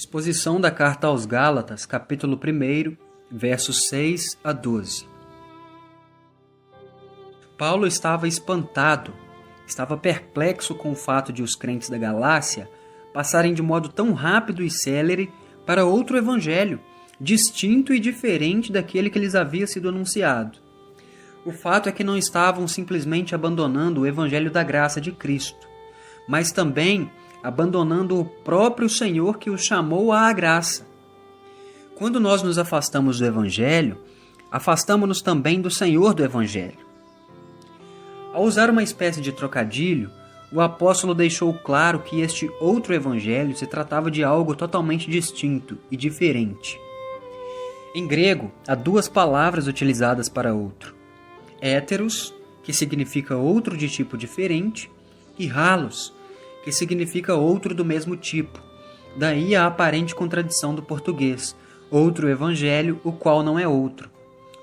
Exposição da Carta aos Gálatas, capítulo 1, versos 6 a 12. Paulo estava espantado, estava perplexo com o fato de os crentes da Galácia passarem de modo tão rápido e célere para outro evangelho, distinto e diferente daquele que lhes havia sido anunciado. O fato é que não estavam simplesmente abandonando o evangelho da graça de Cristo, mas também abandonando o próprio Senhor que os chamou à graça. Quando nós nos afastamos do Evangelho, afastamo-nos também do Senhor do Evangelho. Ao usar uma espécie de trocadilho, o apóstolo deixou claro que este outro Evangelho se tratava de algo totalmente distinto e diferente. Em grego, há duas palavras utilizadas para outro: héteros, que significa outro de tipo diferente, e halos, que significa outro do mesmo tipo. Daí a aparente contradição do português, outro evangelho, o qual não é outro.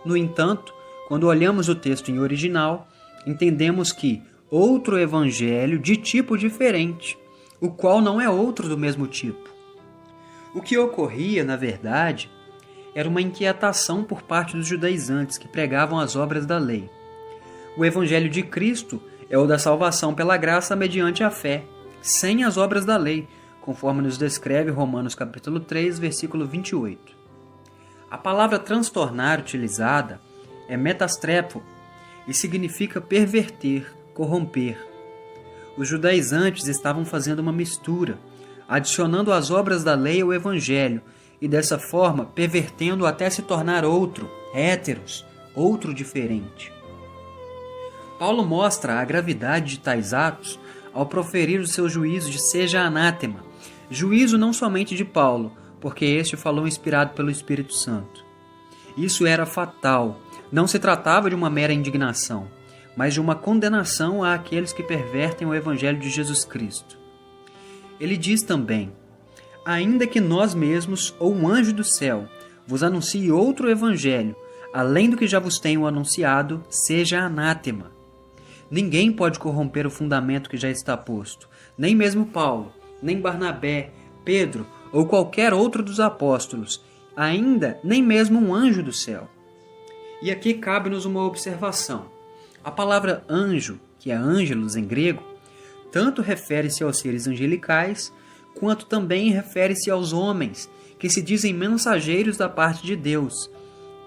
No entanto, quando olhamos o texto em original, entendemos que outro evangelho de tipo diferente, o qual não é outro do mesmo tipo. O que ocorria, na verdade, era uma inquietação por parte dos judaizantes que pregavam as obras da lei. O evangelho de Cristo é o da salvação pela graça mediante a fé, sem as obras da lei, conforme nos descreve Romanos capítulo 3, versículo 28. A palavra transtornar utilizada é metastrepo e significa perverter, corromper. Os judaizantes estavam fazendo uma mistura, adicionando as obras da lei ao evangelho e dessa forma pervertendo até se tornar outro, héteros, outro diferente. Paulo mostra a gravidade de tais atos ao proferir o seu juízo de seja anátema, juízo não somente de Paulo, porque este falou inspirado pelo Espírito Santo. Isso era fatal, não se tratava de uma mera indignação, mas de uma condenação àqueles que pervertem o Evangelho de Jesus Cristo. Ele diz também: ainda que nós mesmos ou um anjo do céu vos anuncie outro Evangelho, além do que já vos tenho anunciado, seja anátema. Ninguém pode corromper o fundamento que já está posto, nem mesmo Paulo, nem Barnabé, Pedro ou qualquer outro dos apóstolos, ainda nem mesmo um anjo do céu. E aqui cabe-nos uma observação. A palavra anjo, que é ângelos em grego, tanto refere-se aos seres angelicais, quanto também refere-se aos homens, que se dizem mensageiros da parte de Deus,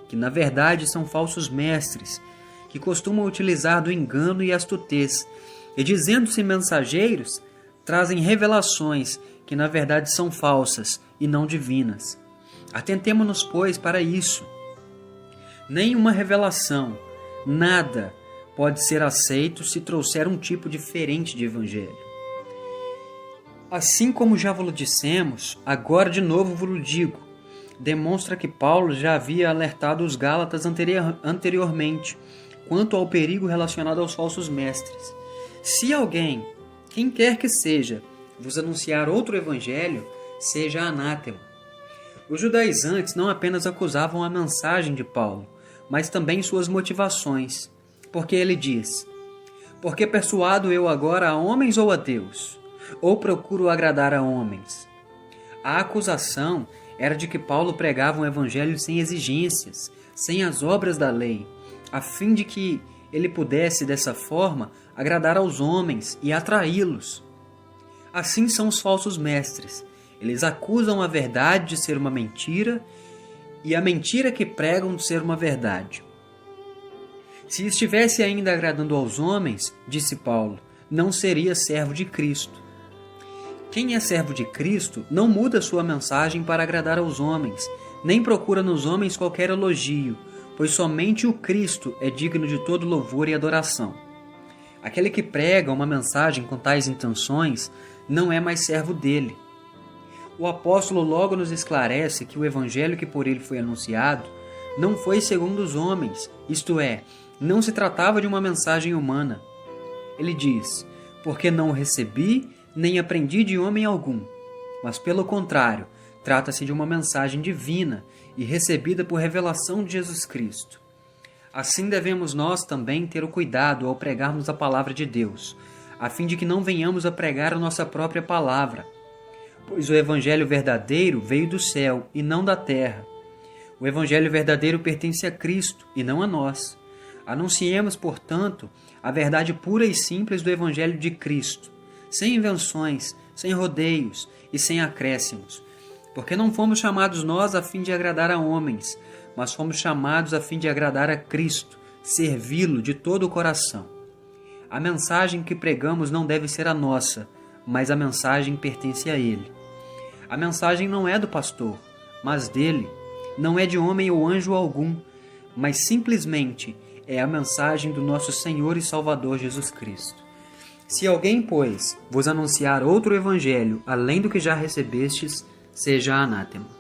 que na verdade são falsos mestres, que costumam utilizar do engano e astutez, e dizendo-se mensageiros, trazem revelações que na verdade são falsas e não divinas. Atentemo-nos, pois, para isso. Nenhuma revelação, nada, pode ser aceito se trouxer um tipo diferente de evangelho. Assim como já vos dissemos, agora de novo vos digo, demonstra que Paulo já havia alertado os Gálatas anteriormente quanto ao perigo relacionado aos falsos mestres. Se alguém, quem quer que seja, vos anunciar outro evangelho, seja anátema. Os judaizantes não apenas acusavam a mensagem de Paulo, mas também suas motivações, porque ele diz: porque persuado eu agora a homens ou a Deus? Ou procuro agradar a homens? A acusação era de que Paulo pregava um evangelho sem exigências, sem as obras da lei, a fim de que ele pudesse, dessa forma, agradar aos homens e atraí-los. Assim são os falsos mestres. Eles acusam a verdade de ser uma mentira e a mentira que pregam de ser uma verdade. Se estivesse ainda agradando aos homens, disse Paulo, não seria servo de Cristo. Quem é servo de Cristo não muda sua mensagem para agradar aos homens, nem procura nos homens qualquer elogio, pois somente o Cristo é digno de todo louvor e adoração. Aquele que prega uma mensagem com tais intenções não é mais servo dele. O apóstolo logo nos esclarece que o evangelho que por ele foi anunciado não foi segundo os homens, isto é, não se tratava de uma mensagem humana. Ele diz: porque não o recebi, nem aprendi de homem algum, mas pelo contrário, trata-se de uma mensagem divina e recebida por revelação de Jesus Cristo. Assim devemos nós também ter o cuidado ao pregarmos a palavra de Deus, a fim de que não venhamos a pregar a nossa própria palavra. pois o evangelho verdadeiro veio do céu e não da terra. O evangelho verdadeiro pertence a Cristo e não a nós. Anunciemos, portanto, a verdade pura e simples do evangelho de Cristo, sem invenções, sem rodeios e sem acréscimos, porque não fomos chamados nós a fim de agradar a homens, mas fomos chamados a fim de agradar a Cristo, servi-lo de todo o coração. A mensagem que pregamos não deve ser a nossa, mas a mensagem pertence a Ele. A mensagem não é do pastor, mas dele. Não é de homem ou anjo algum, mas simplesmente é a mensagem do nosso Senhor e Salvador Jesus Cristo. Se alguém, pois, vos anunciar outro evangelho além do que já recebestes, seja anátema.